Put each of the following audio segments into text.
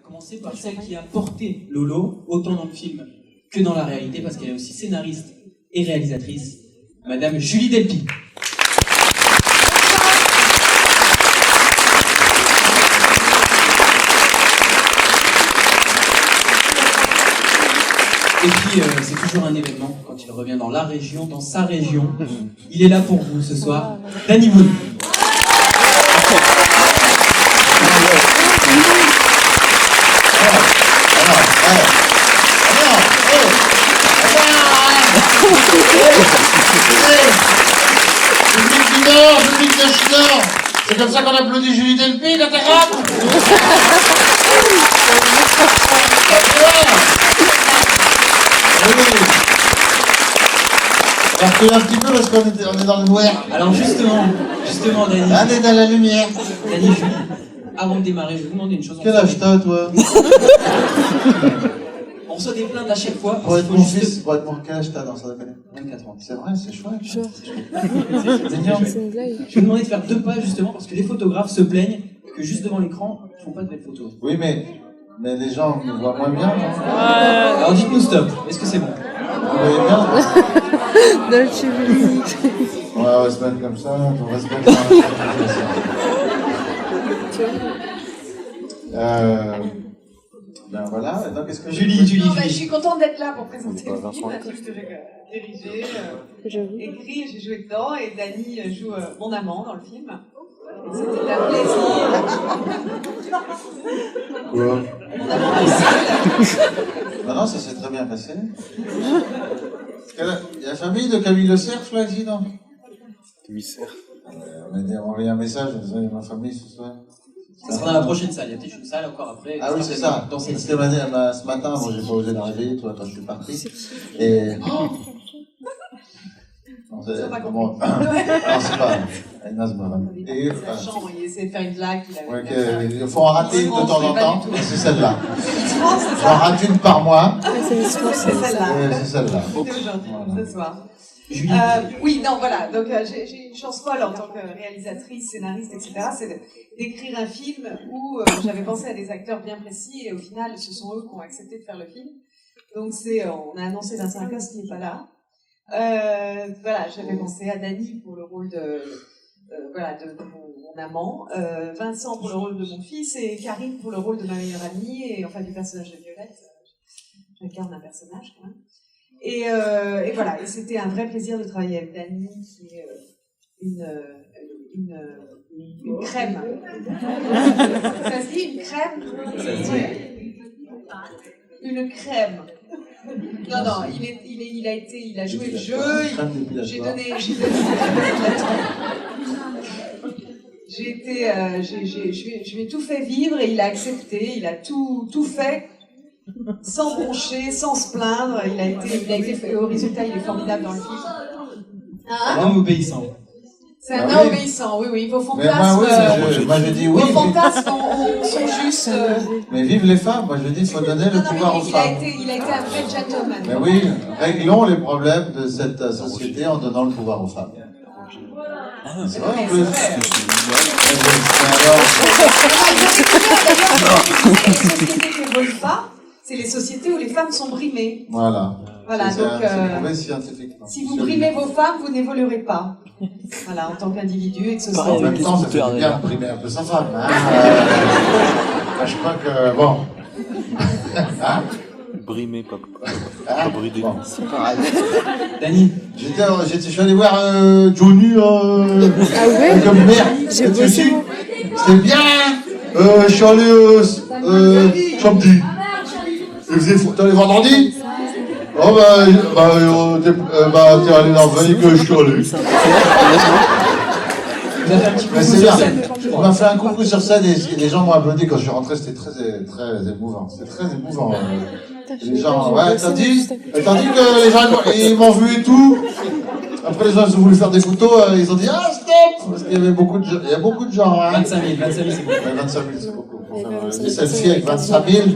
commencer par celle qui a porté Lolo, autant dans le film que dans la réalité, parce qu'elle est aussi scénariste et réalisatrice, Madame Julie Delpy. Et puis, c'est toujours un événement quand il revient dans la région, dans sa région. Il est là pour vous ce soir, Danny Boone. Public de Schnorr. C'est comme ça qu'on applaudit Julie Delpy, la terrasse. On recule un petit peu parce qu'on est dans le noir. Alors justement, Dany. On est dans la lumière. Dany, Julie, avant de démarrer, je vais vous demander une chose. Quel âge t'as, toi? On reçoit des plaintes à chaque fois. Pour être mon fils, pour être mon quel âge t'as dans ça? 24 ans. C'est vrai, c'est chouette. C'est mignon. Je vais vous demander de faire 2 pas justement parce que les photographes se plaignent que juste devant l'écran, ils font pas de belles photos. Oui, mais les gens me voient moins bien. Alors dites-nous stop. Est-ce que c'est bon? Vous voyez bien? Dolce Vita. On va se mettre comme ça, on va se mettre comme ça. Ben voilà, donc qu'est-ce que Julie. Je suis contente d'être là pour présenter le film, un film que j'ai dirigé, écrit, j'ai joué dedans, et Dany joue mon amant dans le film. Et c'était un plaisir. Quoi? Mon amant Lucille. Non, ça s'est très bien passé. Il y a la famille de Camille Le Cerf, là, ici, non? Camille Cerf. On a envoyé un message, désolé, ma famille ce soir. Ça sera dans la prochaine salle. Il y a peut-être une salle encore après. Ah oui, c'est ça. Dans cette Parce que ce matin, moi, j'ai pas osé la réveiller, toi, quand je suis parti. Et. Non, c'est comment. Non, c'est pas. Aïnaz Mohamed. Et. Sa chambre, il essaie de faire une blague. Il faut en rater une de temps en temps, et c'est celle-là. C'est ça. J'en rate une par mois. C'est celle-là. C'est celle-là. C'était aujourd'hui, ce soir. Julie. Oui, non, voilà. Donc, j'ai une chance folle en tant que réalisatrice, scénariste, etc. C'est d'écrire un film où j'avais pensé à des acteurs bien précis et au final, ce sont eux qui ont accepté de faire le film. Donc, on a annoncé Vincent Lacoste qui n'est pas là. Voilà, j'avais pensé à Dany pour le rôle de mon amant, Vincent pour le rôle de mon fils et Karine pour le rôle de ma meilleure amie et enfin du personnage de Violette. J'incarne un personnage quand même. Et voilà, et c'était un vrai plaisir de travailler avec Dany, qui est une crème. Ça se dit une crème? Une crème. Non, il a joué le jeu. J'ai donné. Je lui ai tout fait vivre et il a accepté. Il a tout fait. Sans broncher, sans se plaindre, il a été fait. Au résultat, il est formidable dans le film. Un homme obéissant. C'est un homme obéissant, oui, vos fantasmes. Moi je dis oui. Vos fantasmes sont juste. Mais vive les femmes, moi je dis il faut donner le pouvoir aux femmes. Il a été un vrai gentleman. Mais oui, réglons les problèmes de cette société en donnant le pouvoir aux femmes. C'est vrai en plus. C'est les sociétés où les femmes sont brimées. Voilà. Donc, prouvé scientifiquement. si vous brimez vos femmes, vous n'évoluerez pas. Voilà, en tant qu'individu et que ce soit. En même temps, ça fait bien de brimer un peu sa femme. Hein. Je crois que, bon. Hein? Brimé, pas bridé. Bon. Dany. Je suis allé voir Johnny comme mère. J'ai bossé. C'était bien. Je suis allé samedi. T'es allé vendredi? Oh t'es allé dans le que je suis allé. Mais c'est bien. On m'a fait un coucou sur scène et les gens m'ont applaudi quand je suis rentré, c'était très émouvant. C'était très émouvant. Les gens, ouais, t'as dit que les gens ils m'ont vu et tout. Après les gens ils ont voulu faire des photos, ils ont dit ah stop! Parce qu'il y avait beaucoup de gens. Hein. 25 000, c'est beaucoup. Ouais, 25 000 c'est beaucoup. Pour faire des selfies avec 25 000.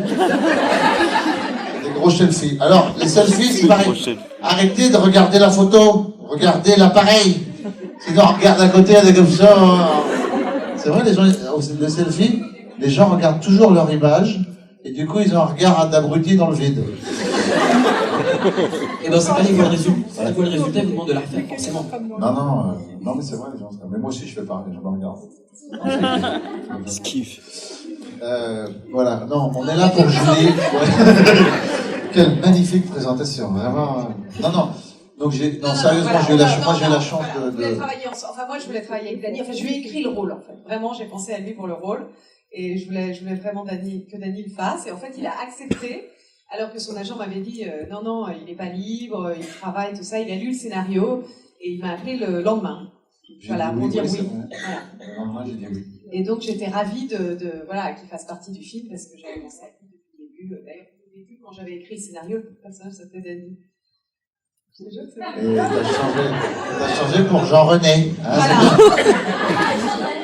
Des gros selfies. Alors, les selfies, c'est pareil. Arrêtez de regarder la photo. Regardez l'appareil. Sinon, on regarde à côté, elle est comme ça. C'est vrai, les gens, les selfies, les gens regardent toujours leur image Et du coup, ils ont un regard d'abruti dans le vide. Et dans ce cas-là, ils voient le résultat, ils vous demandent de la refaire, forcément. Non, mais c'est vrai, les gens. Mais moi aussi, je fais pareil, je me regarde. Je kiffe. Voilà, non, on est là pour Julie. Ouais. Quelle magnifique présentation, vraiment. Non. Donc sérieusement, voilà, j'ai eu la chance moi, je voulais travailler avec Dany. Enfin, je lui ai écrit le rôle, en fait. Vraiment, j'ai pensé à lui pour le rôle. Et je voulais vraiment que Dany le fasse. Et en fait, il a accepté. Alors que son agent m'avait dit, non, il n'est pas libre, il travaille, tout ça. Il a lu le scénario. Et il m'a appelé le lendemain. Voilà, pour dire oui. Voilà. Le lendemain, j'ai dit oui. Et donc, j'étais ravie voilà, qu'il fasse partie du film parce que j'avais pensé à lui depuis le début. D'ailleurs, au début, quand j'avais écrit le scénario, le personnage s'appelait Dany. Et t'as changé pour Jean-René. Hein, voilà.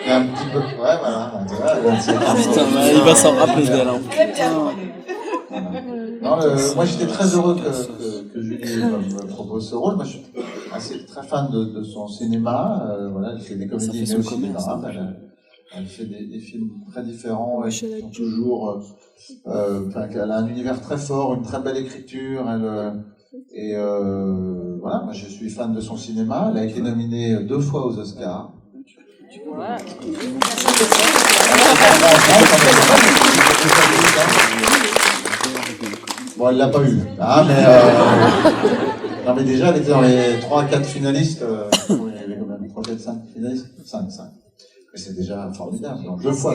C'est un petit peu. Ouais, voilà. Putain, il va s'en rappeler d'elle. Hein. Très bien. Non, moi, j'étais très heureux que Julie me propose ce rôle. Moi, je suis très fan de son cinéma. Voilà, elle fait des comédies, mais aussi des drames. Elle fait des films très différents. Qui sont toujours. Elle a un univers très fort, une très belle écriture. Voilà, moi je suis fan de son cinéma. Elle a été nominée 2 fois aux Oscars. Bon, elle l'a pas eu. Non, mais déjà, elle était dans les 3 à 4 finalistes. Il y avait combien 3, 4, 5 finalistes 5. Mais c'est déjà formidable. Donc, 2 fois.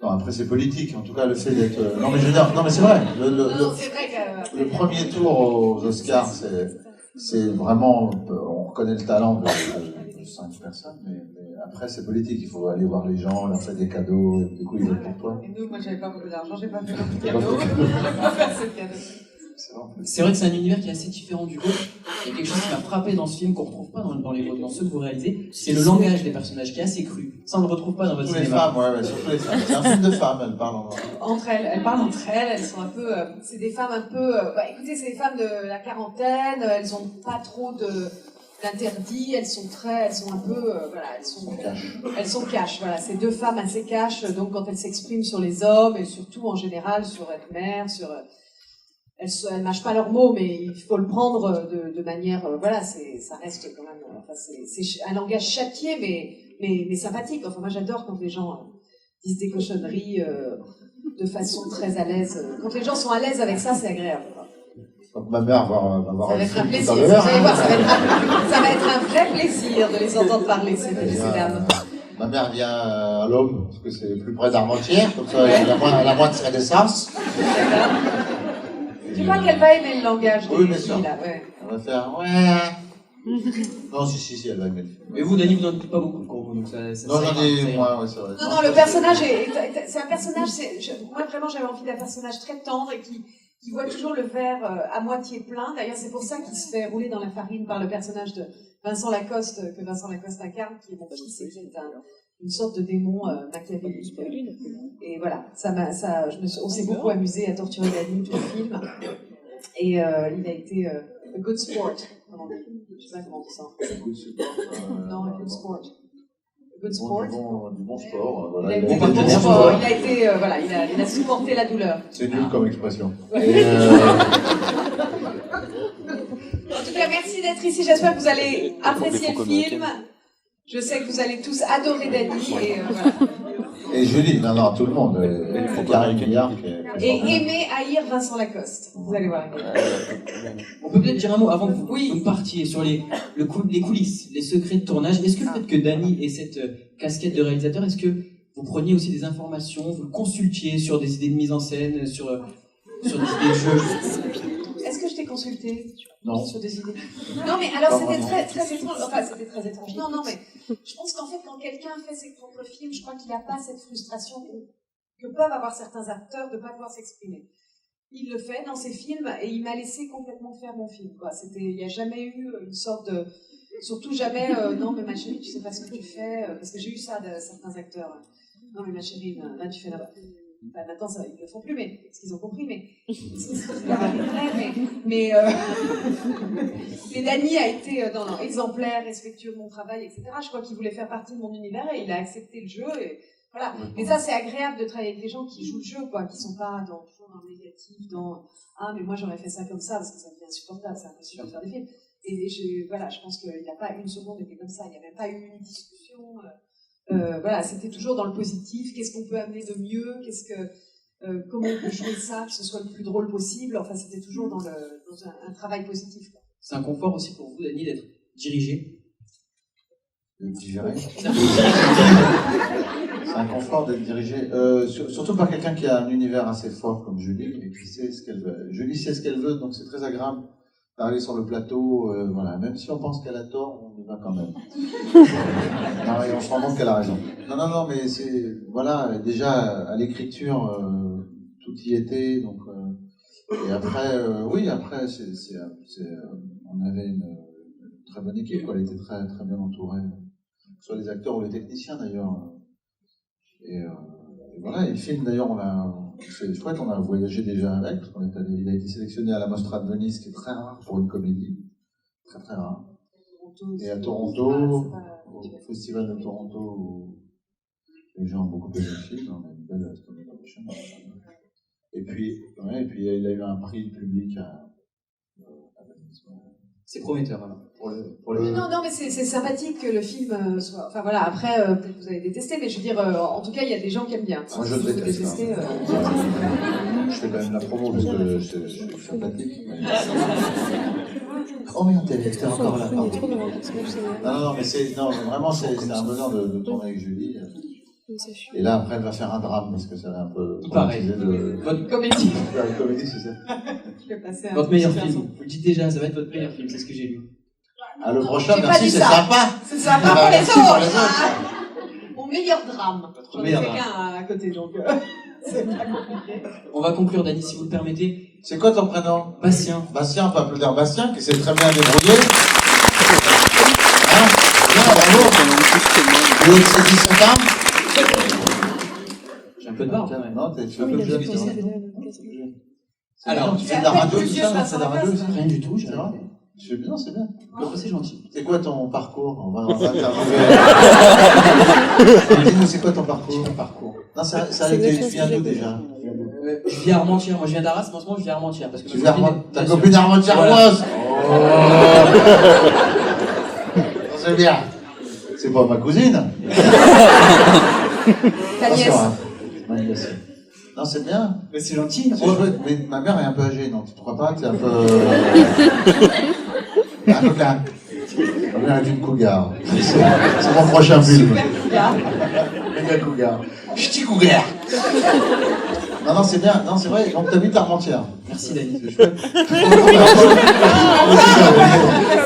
Non, après c'est politique, en tout cas le fait d'être... Non mais je veux dire, non mais c'est vrai, le premier tour aux Oscars, c'est vraiment... On reconnaît le talent de 5 personnes, mais après c'est politique, il faut aller voir les gens, leur faire des cadeaux, et du coup ils votent pour toi. Et nous, moi j'avais pas beaucoup d'argent, j'ai pas fait beaucoup de cadeaux, je vais pas faire ce cadeau. C'est vrai que c'est un univers qui est assez différent du vôtre. Il y a quelque chose qui m'a frappé dans ce film qu'on ne retrouve pas dans ceux que vous réalisez. C'est le langage des personnages qui est assez cru. Ça, on ne le retrouve pas dans votre cinéma. Les femmes, ouais, surtout les femmes. C'est un film de femmes, elles parlent entre elles. Elles parlent entre elles, elles sont un peu... c'est des femmes un peu... écoutez, c'est des femmes de la quarantaine, elles ont pas trop d'interdits, elles sont un peu... voilà, elles sont cash, voilà. C'est 2 femmes assez cash, donc quand elles s'expriment sur les hommes, et surtout en général sur être mère, sur... Elles mâchent pas leurs mots, mais il faut le prendre de manière, voilà, ça reste quand même, enfin, c'est un langage châtié, mais sympathique. Enfin, moi, j'adore quand les gens disent des cochonneries de façon très à l'aise. Quand les gens sont à l'aise avec ça, c'est agréable. Donc ma mère va voir ça va être un plaisir. Vous allez voir, ça va être un vrai plaisir de les entendre parler, ces dames. Ma mère vient à l'Aube, parce que c'est plus près d'Armentières, comme ça, elle a moins de frais d'essence. Tu crois qu'elle va aimer le langage oui, bien sûr. Là, ouais. Elle va faire ouais. Non, si, elle va aimer le film. Mais vous, Dany, vous n'en dites pas beaucoup de cours, donc ça non, j'en ai moins, ouais, c'est vrai. Non, le personnage c'est un personnage, moi vraiment j'avais envie d'un personnage très tendre et qui voit toujours le verre à moitié plein. D'ailleurs, c'est pour ça qu'il se fait rouler dans la farine par le personnage de Vincent Lacoste, que Vincent Lacoste incarne, qui est mon fils et qui est une sorte de démon machiavélique. Et voilà, on s'est beaucoup amusé à torturer Dany tout le film. Et il a été a good sport. Je sais pas comment on dit ça. Non, a good sport. Good sport. Du bon sport. Voilà. Il a été bon sport. Il a été, voilà, il a supporté la douleur. C'est nul comme expression. Ouais. En tout cas, merci d'être ici. J'espère que vous allez apprécier le film. Je sais que vous allez tous adorer Dany et voilà. Et Julie, non, tout le monde. Et aimer haïr Vincent Lacoste. Vous allez voir. On peut peut-être dire un mot avant que vous partiez sur les coulisses, les secrets de tournage. Est-ce que le fait que Dany ait cette casquette de réalisateur, est-ce que vous preniez aussi des informations, vous le consultiez sur des idées de mise en scène, sur des idées de jeu? Est-ce que je t'ai consulté Non. Sur des idées? Non, mais alors c'était très étrange. Enfin, c'était très étrange. Non, mais je pense qu'en fait, quand quelqu'un fait ses propres films, je crois qu'il n'a pas cette frustration que peuvent avoir certains acteurs de ne pas pouvoir s'exprimer. Il le fait dans ses films et il m'a laissé complètement faire mon film. Il n'y a jamais eu une sorte de... Surtout jamais, non mais ma chérie, tu sais pas ce que tu fais, parce que j'ai eu ça de certains acteurs. Non mais ma chérie, là tu fais là-bas. Enfin, maintenant, ça, ils le font plus, mais parce qu'ils ont compris, mais Dany a été exemplaire, respectueux de mon travail, etc. Je crois qu'il voulait faire partie de mon univers et il a accepté le jeu. Et Voilà. Mais ça, c'est agréable de travailler avec des gens qui jouent le jeu, quoi, qui sont pas toujours dans le négatif, ah, mais moi j'aurais fait ça comme ça, parce que ça devient insupportable, c'est impossible de faire des films. Et je pense qu'il n'y a pas une seconde était comme ça, il n'y a même pas eu une discussion. Voilà, c'était toujours dans le positif, qu'est-ce qu'on peut amener de mieux, comment on peut jouer ça, que ce soit le plus drôle possible. Enfin, c'était toujours dans un travail positif, quoi. C'est un confort aussi pour vous, Dany, d'être dirigé. Digéré. C'est un confort d'être dirigé, surtout par quelqu'un qui a un univers assez fort comme Julie et qui sait ce qu'elle veut. Julie sait ce qu'elle veut, donc c'est très agréable d'arriver sur le plateau. Voilà, même si on pense qu'elle a tort, on y va quand même. Non, et on se rend compte qu'elle a raison. Non, mais c'est voilà, déjà à l'écriture, tout y était. Donc et après, oui, après on avait une très bonne équipe, quoi. Elle était très très bien entourée. Que ce soit les acteurs ou les techniciens d'ailleurs. Et voilà, et le film d'ailleurs, c'est chouette, on a voyagé déjà avec, parce il a été sélectionné à la Mostra de Venise, qui est très rare pour une comédie, très très rare. Et à Toronto, au Festival de Toronto, où les gens ont beaucoup aimé le film, on a une belle promotion. Et puis il a eu un prix public à Venise. C'est prometteur, alors. Non, mais c'est sympathique que le film soit. Enfin voilà, après, peut-être que vous allez détester, mais je veux dire, en tout cas, il y a des gens qui aiment bien. Moi, je déteste. Je fais quand même la promo parce que je suis sympathique. Mais... Oh, mais t'es encore là. Non, mais vraiment, c'est un bonheur de tourner avec Julie. Et là, après, elle va faire un drame parce que c'est un peu. Pareil. Votre comédie. La comédie, c'est ça. Votre meilleur film. Vous le dites déjà, ça va être votre meilleur film, c'est ce que j'ai lu. Ah, le prochain, merci, c'est sympa. C'est sympa pour les autres. Mon meilleur drame. J'en ai fait qu'un à côté, donc c'est pas compliqué. On va conclure, Dany, si vous le permettez. C'est quoi ton prénom? Bastien. Bastien, on peut applaudir Bastien, qui s'est très bien débrouillé. Hein? Bien, bravo. Vous avez 17 ans? J'ai un peu de barbe. Non, tu es un peu plus jeune. Alors, tu fais de la radio, tout ça? Tu fais de la radio aussi? Rien du tout, j'ai C'est vrai? Tu fais bien, c'est bien. C'est gentil. C'est quoi ton parcours? On va interviewer. Dis-nous, c'est quoi ton parcours? Non, ça a été, tu viens d'où déjà? Je vis à Armentières. Moi, je viens d'Arras, mais en ce moment, je vis à Armentières. Parce que Tu viens ta copine armentiéroise? Voilà. Oh. C'est bien. C'est pas ma cousine? Ta nièce. Ma nièce. Non, c'est bien. Mais c'est gentil. C'est chouette, mais ma mère est un peu âgée, non? Tu te crois pas que c'est un peu... un peu calme. Ma mère est une cougar. C'est mon prochain film. Méga cougar. Ch'ti cougar. Non, c'est bien. Non, c'est vrai. Donc, t'habites à Armentières. Merci, Dany. C'est chouette.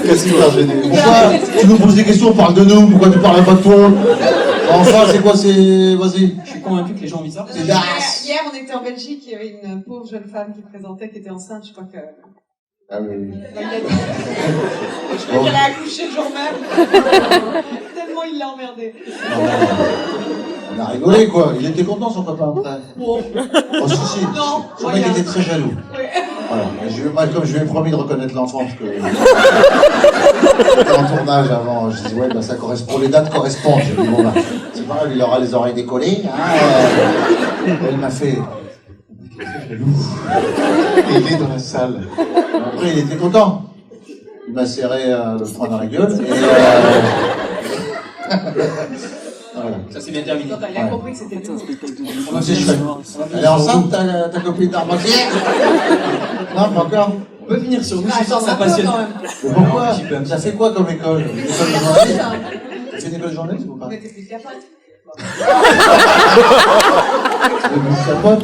Qu'est-ce qui t'a gêné? Pourquoi tu nous poses des questions, on parle de nous, pourquoi tu parles pas de toi? Enfin, c'est quoi, c'est... Vas-y. Je suis convaincu que les gens ont envie de ça. Hier, on était en Belgique, il y avait une pauvre jeune femme qui présentait, qui était enceinte, je crois que... Ah oui. Il a dit... Je crois qu'elle a accouché le jour même. Tellement il l'a emmerdé. On a rigolé, quoi. Il était content, son papa, après. Bon. Oh, si. Non, son mec était très jaloux. Oui. Voilà. Comme je lui ai promis de reconnaître l'enfant, parce que j'étais en tournage avant, je dis ouais, bah ça correspond, les dates correspondent. J'ai dit bon bah, c'est pas grave, il aura les oreilles décollées. Hein, elle m'a fait jaloux. Et il est dans la salle. Après, il était content. Il m'a serré le poing dans la gueule. Et voilà. Ça s'est bien terminé. Il a compris que c'était tout. C'est chouette. Elle est enceinte, ta copine d'Armentières? Non, pas encore. On peut venir sur vous, Ah, ce soir, ça un peu, passionne. quand même. Mais pourquoi? Un petit peu. Ça fait quoi comme école? Une école de journalisme? Tu fais une école de journalisme ou pas? On était plus capables.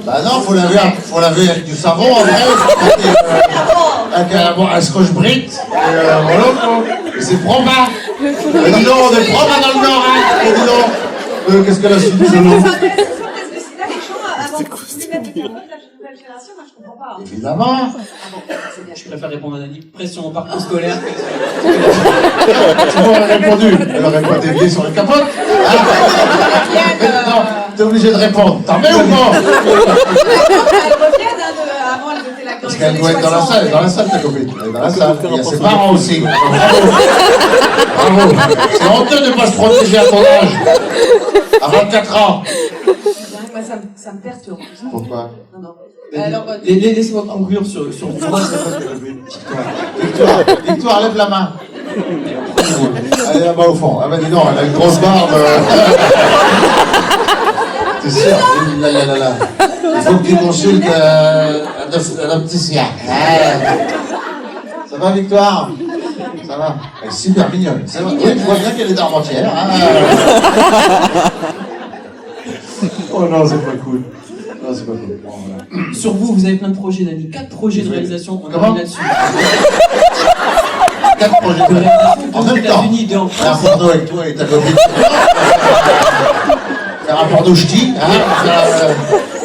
Bah non, faut laver avec du savon après. Avec un scotch-brite. Voilà quoi. Et c'est proba. Et dis donc, on est proba dans le Nord, hein. Et dis donc, qu'est-ce que la suite de l'eau? Les gens, avant de mettre le cerveau de la nouvelle génération, moi je comprends pas. Évidemment. Ah bon, c'est bien. Je préfère répondre à Dany. Pression au parcours scolaire. Tu m'aurais répondu. Elle aurait pas dévié sur la capote. Non, t'es obligé de répondre. T'en mets ou pas? Elle revient avant, elle était là. Parce qu'elle doit être dans la salle, ta copine. Elle est dans la salle. Il y a ses parents aussi. Bravo. C'est honteux de ne pas se protéger à ton âge. À 24 ans. moi, ça me perturbe. Tout ça. Pourquoi? Non, non. Mais Alors, laissez-moi conclure sur Victoire, Victoire, lève la main. Elle est là-bas au fond. Ah ben dis donc, elle a une grosse barbe. T'es sûr? Là. Il faut que tu consultes un opticien. Ça va, Victoire? Ça va? Elle est super mignonne. C'est vrai. Oui, je vois bien qu'elle est d'Armentières. Oh non, c'est pas cool. Non, c'est pas cool. Bon, voilà. Sur vous, vous avez plein de projets, Dany. 4 projets de réalisation. On Comment? est là-dessus. 4 projets de réalisation. En même temps. États-Unis, en Faire un France. porno avec toi et ta copine. Faire un porno ch'ti,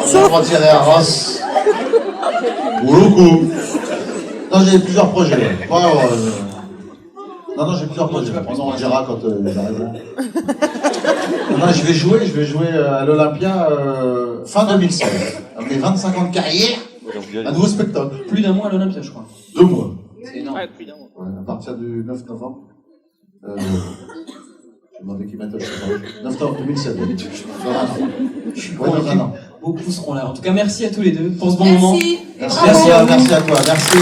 faire retirer à Ross. Ou Loukou. Non, j'ai plusieurs projets. Non, j'ai plusieurs projets. On dira quand j'arriverai. Non, je vais jouer à l'Olympia fin 2016. Après 25 ans de carrière, un nouveau spectacle. Plus d'un mois à l'Olympia, je crois. 2 mois. C'est énorme. Ouais, à partir du 9 novembre. Je vais demander qui mette le chauffage. 9 novembre 2007. Dans un an. Je suis Ouais, dans un convaincu. an. Beaucoup seront là. En tout cas, merci à tous les deux pour ce bon moment. merci. Merci à toi. Merci.